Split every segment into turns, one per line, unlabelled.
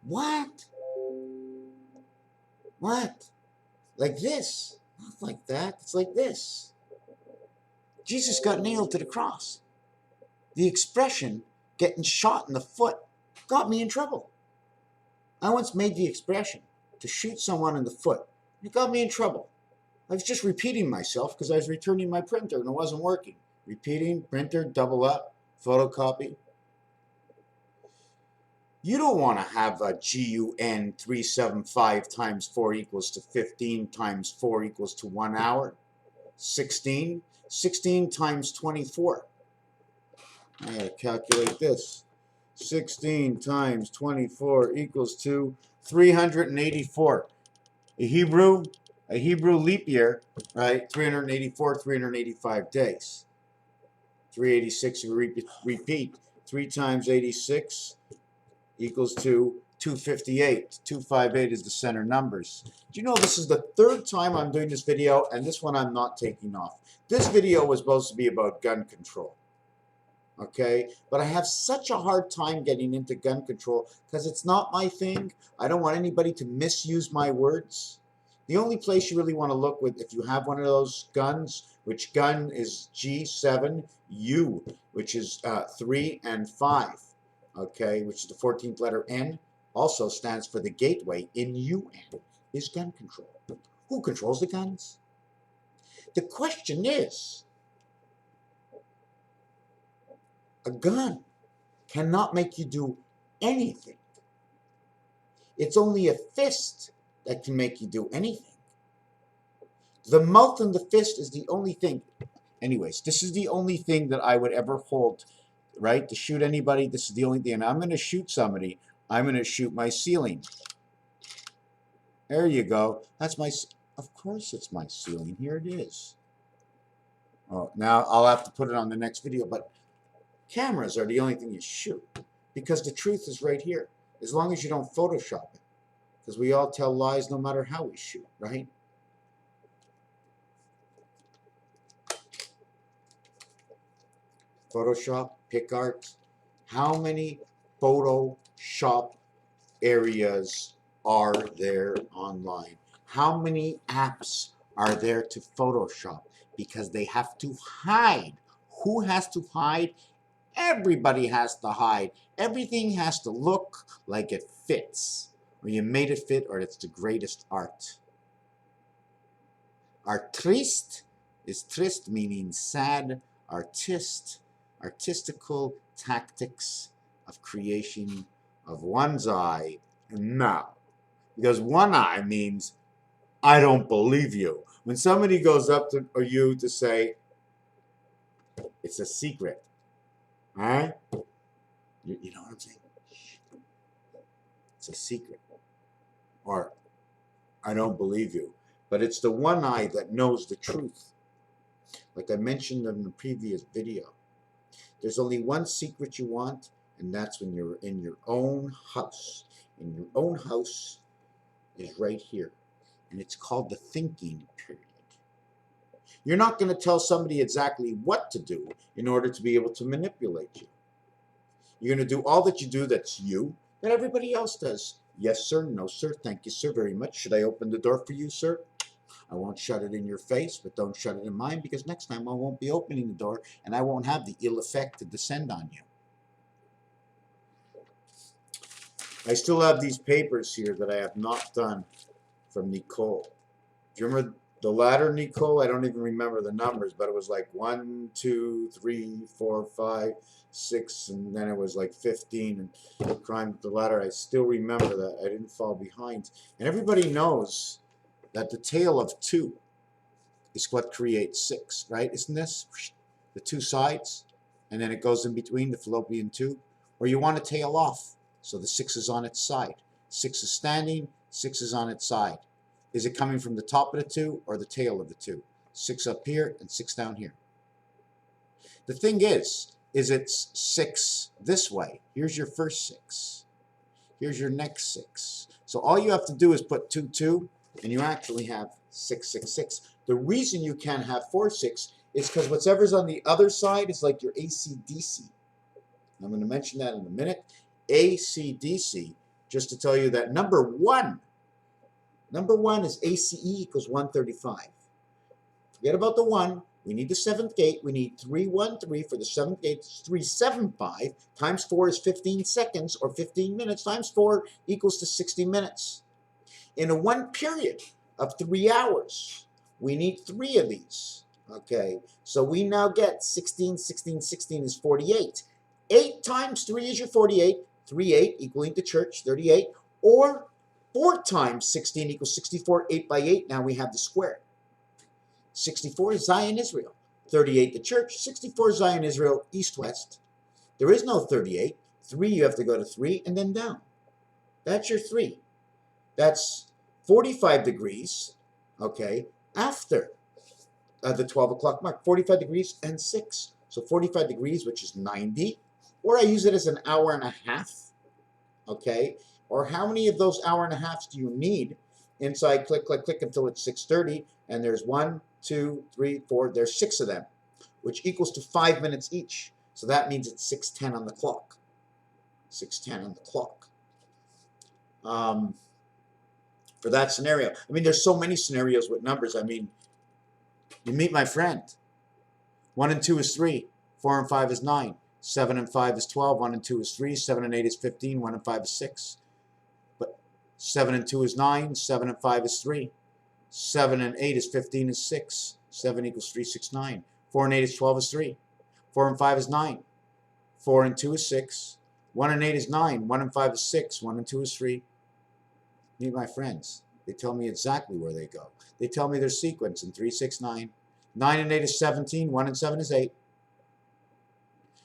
What? What? Like this? Not like that. It's like this. Jesus got nailed to the cross. The expression, getting shot in the foot, got me in trouble. I once made the expression to shoot someone in the foot. It got me in trouble. I was just repeating myself because I was returning my printer and it wasn't working. Repeating, printer, double up, photocopy. You don't want to have a GUN 375 times 4 equals to 15 times 4 equals to 1 hour. 16. 16 times 24. I gotta calculate this. 16 times 24 equals to 384. A Hebrew leap year, right? 384, 385 days. 386, repeat. 3 times 86 equals to 258. 258 is the center numbers. Do you know this is the third time I'm doing this video, and this one I'm not taking off. This video was supposed to be about gun control. Okay, but I have such a hard time getting into gun control because it's not my thing. I don't want anybody to misuse my words. The only place you really want to look with, if you have one of those guns, which gun is G7U, which is 3 and 5, okay, which is the 14th letter N, also stands for the gateway in UN, is gun control. Who controls the guns? The question is, a gun cannot make you do anything. It's only a fist that can make you do anything. The mouth and the fist is the only thing. Anyways, this is the only thing that I would ever hold, right? To shoot anybody, this is the only thing. And I'm going to shoot somebody. I'm going to shoot my ceiling. There you go. That's my, of course it's my ceiling. Here it is. Oh, now I'll have to put it on the next video, but cameras are the only thing you shoot because the truth is right here. As long as you don't Photoshop it, because we all tell lies no matter how we shoot, right? Photoshop, PicArt. How many Photoshop areas are there online? How many apps are there to Photoshop? Because they have to hide. Who has to hide? Everybody has to hide. Everything has to look like it fits. Or you made it fit, or it's the greatest art. Artiste is triste, meaning sad. Artist, artistical tactics of creation of one's eye. Now, because one eye means I don't believe you. When somebody goes up to you to say it's a secret, huh? You know what I'm saying? It's a secret. Or I don't believe you. But it's the one eye that knows the truth. Like I mentioned in the previous video. There's only one secret you want, and that's when you're in your own house. In your own house is right here. And it's called the thinking period. You're not going to tell somebody exactly what to do in order to be able to manipulate you. You're going to do all that you do that's you, that everybody else does. Yes, sir. No, sir. Thank you, sir, very much. Should I open the door for you, sir? I won't shut it in your face, but don't shut it in mine, because next time I won't be opening the door and I won't have the ill effect to descend on you. I still have these papers here that I have not done from Nicole. Do you remember the ladder, Nicole? I don't even remember the numbers, but it was like 1, 2, 3, 4, 5, 6, and then it was like 15 and climbed the ladder. I still remember that. I didn't fall behind. And everybody knows that the tail of 2 is what creates 6, right? Isn't this? The 2 sides, and then it goes in between the fallopian tube. Or you want to tail off, so the 6 is on its side. 6 is standing, 6 is on its side. Is it coming from the top of the 2 or the tail of the 2? 6 up here and 6 down here. The thing is it's 6 this way. Here's your first 6. Here's your next 6. So all you have to do is put 2, 2, and you actually have 6, 6, 6. The reason you can't have 4, 6 is because whatever's on the other side is like your AC/DC. I'm going to mention that in a minute. AC/DC just to tell you that number one is ACE equals 135. Forget about the 1. We need the 7th gate. We need 313 for the 7th gate. It's 375 times 4 is 15 seconds, or 15 minutes times 4 equals to 60 minutes. In a one period of 3 hours, we need 3 of these. Okay, so we now get 16, 16, 16 is 48. 8 times 3 is your 48. 3, 8 equaling to church, 38. Or 4 times 16 equals 64. 8 by 8, now we have the square. 64 is Zion, Israel. 38 the church. 64 Zion, Israel, east-west. There is no 38. 3, you have to go to 3 and then down. That's your 3. That's 45 degrees, okay, after the 12 o'clock mark. 45 degrees and 6. So 45 degrees, which is 90. Or I use it as an hour and a half, okay? Or how many of those hour and a halves do you need? Inside, click, click, click until it's 6:30, and there's 1, 2, 3, 4, there's 6 of them, which equals to 5 minutes each. So that means it's 6:10 on the clock. 6:10 on the clock. For that scenario. I mean, there's so many scenarios with numbers. I mean, you meet my friend. 1 and 2 is 3. 4 and 5 is 9. 7 and 5 is 12. 1 and 2 is 3. 7 and 8 is 15. 1 and 5 is 6. But 7 and 2 is 9. 7 and 5 is 3. 7 and 8 is 15 is 6. 7 equals 3, 6, 9. 4 and 8 is 12 is 3. 4 and 5 is 9. 4 and 2 is 6. 1 and 8 is 9. 1 and 5 is 6. 1 and 2 is 3. Meet my friends. They tell me exactly where they go. They tell me their sequence in 3, 6, 9. 9 and 8 is 17. 1 and 7 is 8.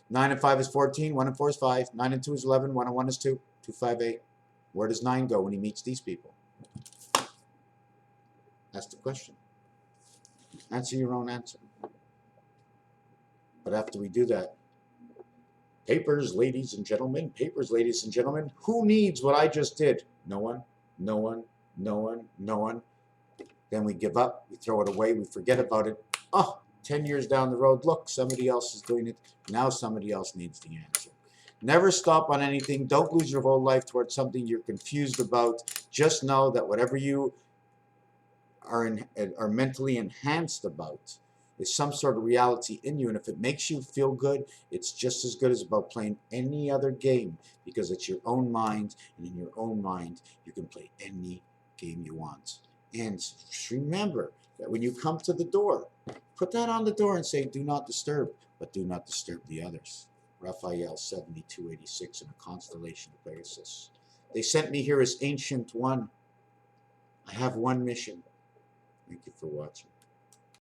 9 and 5 is 14. 1 and 4 is 5. 9 and 2 is 11. 1 and 1 is 2. 2, 5, 8. Where does 9 go when he meets these people? That's the question. Answer your own answer. But after we do that, papers, ladies and gentlemen, papers, ladies and gentlemen, who needs what I just did? No one, no one, no one, no one. Then we give up, we throw it away, we forget about it. Oh, 10 years down the road, look, somebody else is doing it. Now somebody else needs the answer. Never stop on anything. Don't lose your whole life towards something you're confused about. Just know that whatever you are mentally enhanced about is some sort of reality in you, and if it makes you feel good, it's just as good as about playing any other game, because it's your own mind, and in your own mind you can play any game you want. And just remember that when you come to the door, put that on the door and say, do not disturb, but do not disturb the others. Raphael 7286 in a constellation of Pegasus. They sent me here as Ancient One. I have one mission. Thank you for watching.